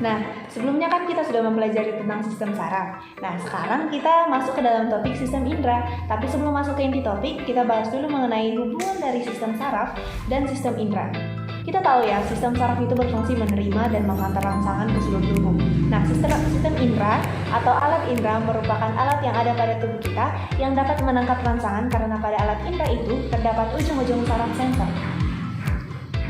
Nah, sebelumnya kan kita sudah mempelajari tentang sistem saraf. Nah, sekarang kita masuk ke dalam topik sistem indera. Tapi sebelum masuk ke inti topik, kita bahas dulu mengenai hubungan dari sistem saraf dan sistem indera. Kita tahu ya, sistem saraf itu berfungsi menerima dan mengantar rangsangan ke seluruh tubuh. Nah, sistem indera atau alat indera merupakan alat yang ada pada tubuh kita yang dapat menangkap rangsangan karena pada alat indera itu terdapat ujung-ujung saraf sensor.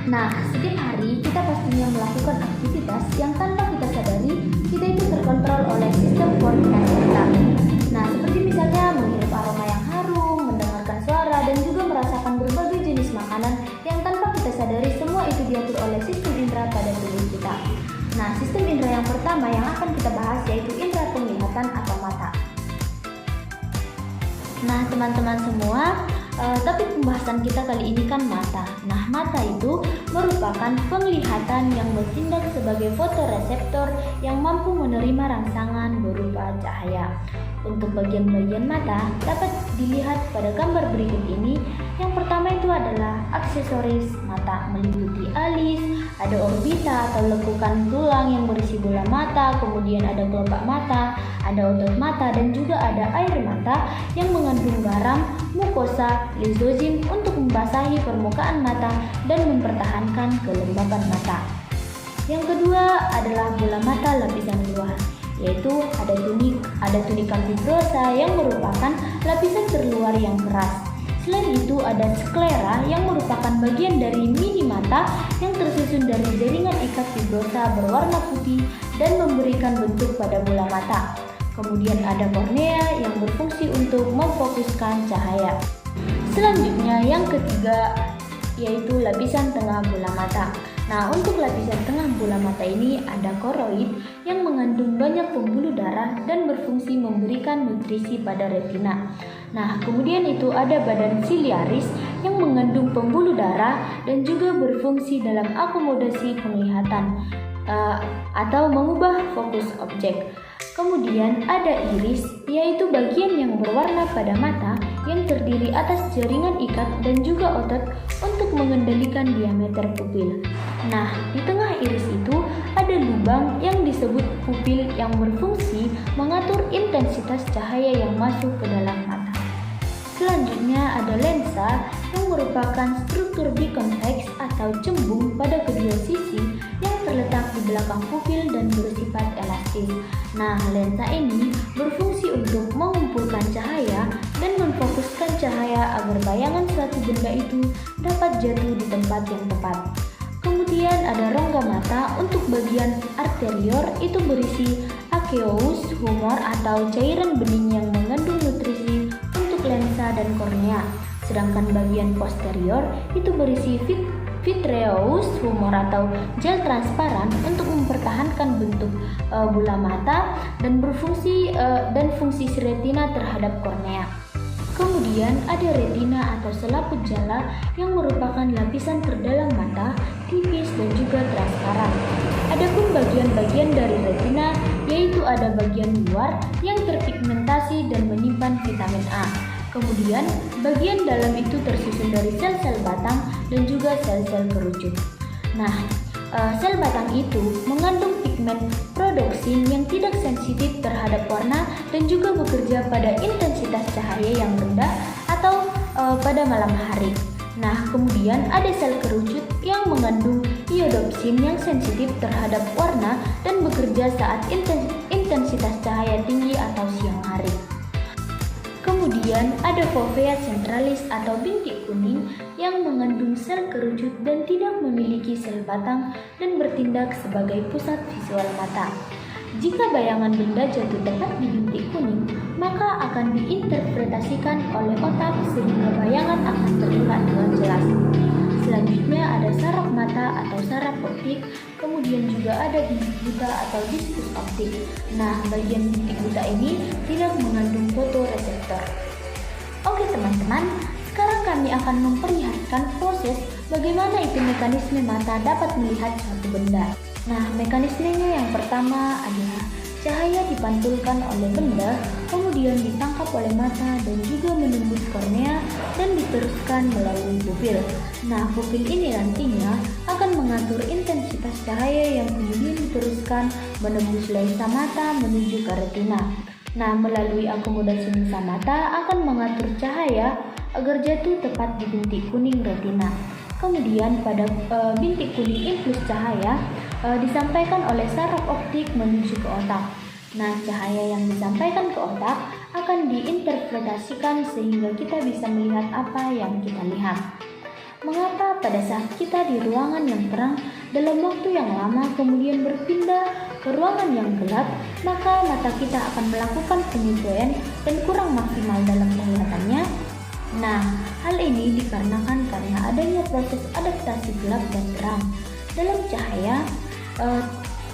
Nah, setiap hari kita pastinya melakukan aktivitas yang tanpa kita sadari, kita itu terkontrol oleh sistem koordinasi kita. Nah, seperti misalnya menghirup aroma yang harum, mendengarkan suara, dan juga merasakan berbagai jenis makanan yang tanpa kita sadari, semua itu diatur oleh sistem indera pada tubuh kita. Nah, sistem indera yang pertama yang akan kita bahas yaitu indera penglihatan atau mata. Nah, teman-teman semua, topik pembahasan kita kali ini kan mata. Nah, mata itu merupakan penglihatan yang bertindak sebagai fotoreseptor yang mampu menerima rangsangan berupa cahaya. Untuk bagian-bagian mata dapat dilihat pada gambar berikut ini. Yang pertama itu adalah aksesoris mata, meliputi alis, ada orbita atau lekukan tulang yang berisi bola mata, kemudian ada kelopak mata, ada otot mata, dan juga ada air mata yang mengandung garam, mukosa, lizozim untuk membasahi permukaan mata dan mempertahankan kelembapan mata. Yang kedua adalah bola mata lapisan luar, yaitu ada tunikan fibrosa yang merupakan lapisan terluar yang keras. Selain itu ada sklera yang merupakan bagian dari mini mata yang tersusun dari jaringan ikat fibrosa berwarna putih dan memberikan bentuk pada bola mata. Kemudian ada kornea yang berfungsi untuk memfokuskan cahaya. Selanjutnya yang ketiga yaitu lapisan tengah bola mata. Nah, untuk lapisan tengah bola mata ini ada koroid yang mengandung banyak pembuluh darah dan berfungsi memberikan nutrisi pada retina. Nah, kemudian itu ada badan siliaris yang mengandung pembuluh darah dan juga berfungsi dalam akomodasi penglihatan atau mengubah fokus objek. Kemudian ada iris, yaitu bagian yang berwarna pada mata yang terdiri atas jaringan ikat dan juga otot untuk mengendalikan diameter pupil. Nah, di tengah iris itu ada lubang yang disebut pupil yang berfungsi mengatur intensitas cahaya yang masuk ke dalam mata. Selanjutnya ada lensa yang merupakan struktur bikonveks atau cembung pada kedua sisi yang terletak di belakang pupil dan bersifat elastis. Nah, lensa ini berfungsi untuk mengumpulkan cahaya dan memfokuskan cahaya agar bayangan suatu benda itu dapat jatuh di tempat yang tepat. Kemudian ada rongga mata untuk bagian arterior itu berisi aqueous humor atau cairan bening yang mengandung nutrisi untuk lensa dan kornea. Sedangkan bagian posterior itu berisi vitreous humor atau gel transparan untuk mempertahankan bentuk bola mata dan fungsi retina terhadap kornea. Kemudian ada retina atau selaput jala yang merupakan lapisan terdalam mata, tipis dan juga transparan. Adapun bagian-bagian dari retina yaitu ada bagian luar yang terpigmentasi dan menyimpan vitamin A. Kemudian bagian dalam itu tersusun dari sel-sel batang dan juga sel-sel kerucut. Nah, sel batang itu mengandung pigmen rodoksin yang tidak sensitif terhadap warna dan juga bekerja pada intensitas cahaya yang rendah atau pada malam hari. Nah, kemudian ada sel kerucut yang mengandung iodopsin yang sensitif terhadap warna dan bekerja saat intensitas cahaya tinggi atau siang hari. Kemudian ada fovea centralis atau bintik kuning yang mengandung sel kerucut dan tidak memiliki sel batang dan bertindak sebagai pusat visual mata. Jika bayangan benda jatuh tepat di bintik kuning, maka akan diinterpretasikan oleh otak sehingga bayangan akan terlihat dengan jelas. Selanjutnya ada saraf mata atau saraf optik, kemudian juga ada bintik buta atau diskus optik. Nah, bagian bintik buta ini tidak mengandung fotoreseptor. Oke teman-teman, sekarang kami akan memperlihatkan proses bagaimana itu mekanisme mata dapat melihat suatu benda. Nah, mekanismenya yang pertama adalah cahaya dipantulkan oleh benda, kemudian kemudian ditangkap oleh mata dan juga menembus kornea dan diteruskan melalui pupil. Nah, pupil ini nantinya akan mengatur intensitas cahaya yang kemudian diteruskan menembus lensa mata menuju ke retina. Nah, melalui akomodasi lensa mata akan mengatur cahaya agar jatuh tepat di bintik kuning retina. Kemudian pada bintik kuning impuls cahaya disampaikan oleh saraf optik menuju ke otak. Nah, cahaya yang disampaikan ke otak akan diinterpretasikan sehingga kita bisa melihat apa yang kita lihat. Mengapa pada saat kita di ruangan yang terang dalam waktu yang lama kemudian berpindah ke ruangan yang gelap, maka mata kita akan melakukan penyesuaian dan kurang maksimal dalam penglihatannya? Nah, hal ini dikarenakan karena adanya proses adaptasi gelap dan terang.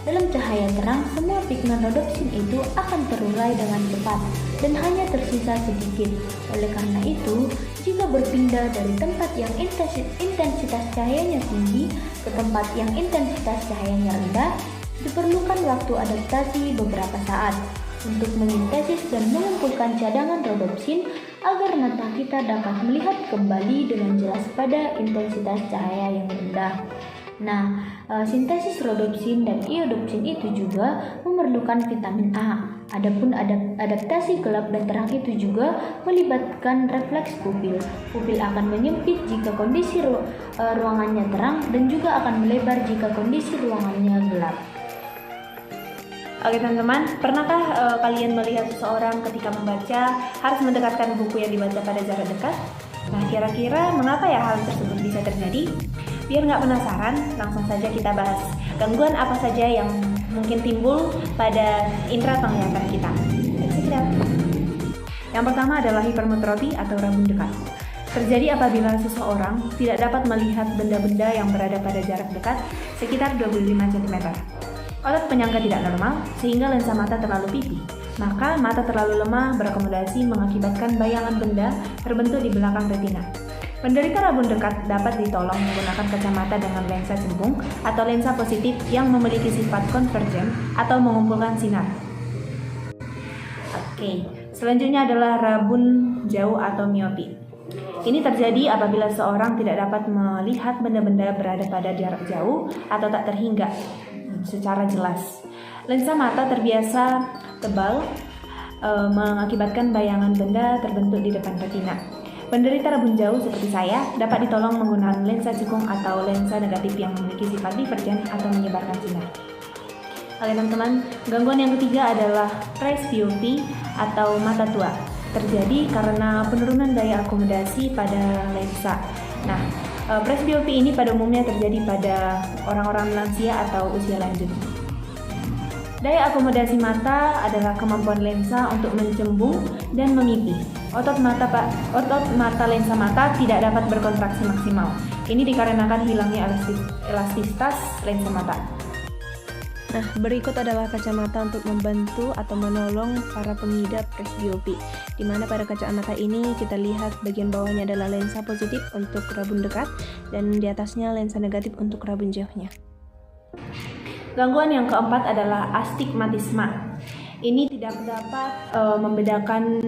Dalam cahaya terang, semua pigmen rodopsin itu akan terurai dengan cepat dan hanya tersisa sedikit. Oleh karena itu, jika berpindah dari tempat yang intensitas cahayanya tinggi ke tempat yang intensitas cahayanya rendah, diperlukan waktu adaptasi beberapa saat untuk mensintesis dan mengumpulkan cadangan rodopsin agar mata kita dapat melihat kembali dengan jelas pada intensitas cahaya yang rendah. Nah, sintesis rodopsin dan iodopsin itu juga memerlukan vitamin A. Adapun adaptasi gelap dan terang itu juga melibatkan refleks pupil. Pupil akan menyempit jika kondisi ruangannya terang dan juga akan melebar jika kondisi ruangannya gelap. Oke teman-teman, pernahkah kalian melihat seseorang ketika membaca harus mendekatkan buku yang dibaca pada jarak dekat? Nah, kira-kira mengapa ya hal tersebut bisa terjadi? Biar nggak penasaran, langsung saja kita bahas gangguan apa saja yang mungkin timbul pada indera penglihatan kita. Let's check it out. Yang pertama adalah hipermetropi atau rabun dekat. Terjadi apabila seseorang tidak dapat melihat benda-benda yang berada pada jarak dekat sekitar 25 cm. Otot penyangga tidak normal sehingga lensa mata terlalu pipih. Maka mata terlalu lemah berakomodasi mengakibatkan bayangan benda terbentuk di belakang retina. Penderita rabun dekat dapat ditolong menggunakan kacamata dengan lensa cembung atau lensa positif yang memiliki sifat konvergen atau mengumpulkan sinar. Oke, selanjutnya adalah rabun jauh atau miopi. Ini terjadi apabila seorang tidak dapat melihat benda-benda berada pada jarak jauh atau tak terhingga secara jelas. Lensa mata terbiasa tebal mengakibatkan bayangan benda terbentuk di depan retina. Penderita rabun jauh seperti saya dapat ditolong menggunakan lensa cekung atau lensa negatif yang memiliki sifat divergen atau menyebarkan sinar. Oke teman-teman, gangguan yang ketiga adalah presbyopia atau mata tua. Terjadi karena penurunan daya akomodasi pada lensa. Nah, presbyopia ini pada umumnya terjadi pada orang-orang lansia atau usia lanjut. Daya akomodasi mata adalah kemampuan lensa untuk mencembung dan memipih. Otot mata lensa mata tidak dapat berkontraksi maksimal. Ini dikarenakan hilangnya elastisitas lensa mata. Nah, berikut adalah kacamata untuk membantu atau menolong para pengidap presbiopi, di mana pada kacamata ini kita lihat bagian bawahnya adalah lensa positif untuk rabun dekat dan di atasnya lensa negatif untuk rabun jauhnya. Gangguan yang keempat adalah astigmatisme. Ini tidak dapat membedakan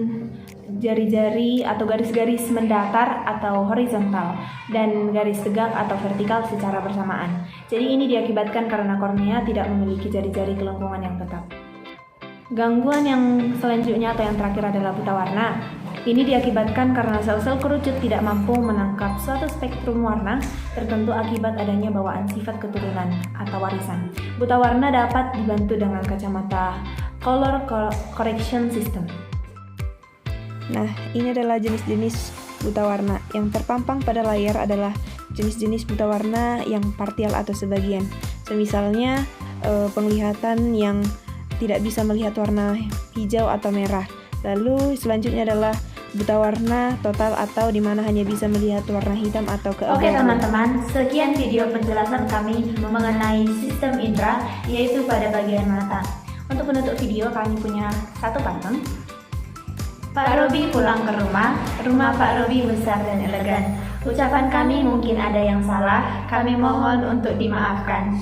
jari-jari atau garis-garis mendatar atau horizontal dan garis tegak atau vertikal secara bersamaan. Jadi ini diakibatkan karena kornea tidak memiliki jari-jari kelengkungan yang tetap. Gangguan yang selanjutnya atau yang terakhir adalah buta warna. Ini diakibatkan karena sel-sel kerucut tidak mampu menangkap suatu spektrum warna tertentu akibat adanya bawaan sifat keturunan atau warisan. Buta warna dapat dibantu dengan kacamata color correction system. Nah, ini adalah jenis-jenis buta warna. Yang terpampang pada layar adalah jenis-jenis buta warna yang partial atau sebagian. Semisalnya penglihatan yang tidak bisa melihat warna hijau atau merah. Lalu selanjutnya adalah buta warna total atau di mana hanya bisa melihat warna hitam atau keabu-abu. Oke teman-teman, sekian video penjelasan kami mengenai sistem indera, yaitu pada bagian mata. Untuk penutup video kami punya satu pantun. Pak Robi pulang ke rumah Pak Robi besar dan elegan. Ucapan kami mungkin ada yang salah, kami mohon untuk dimaafkan.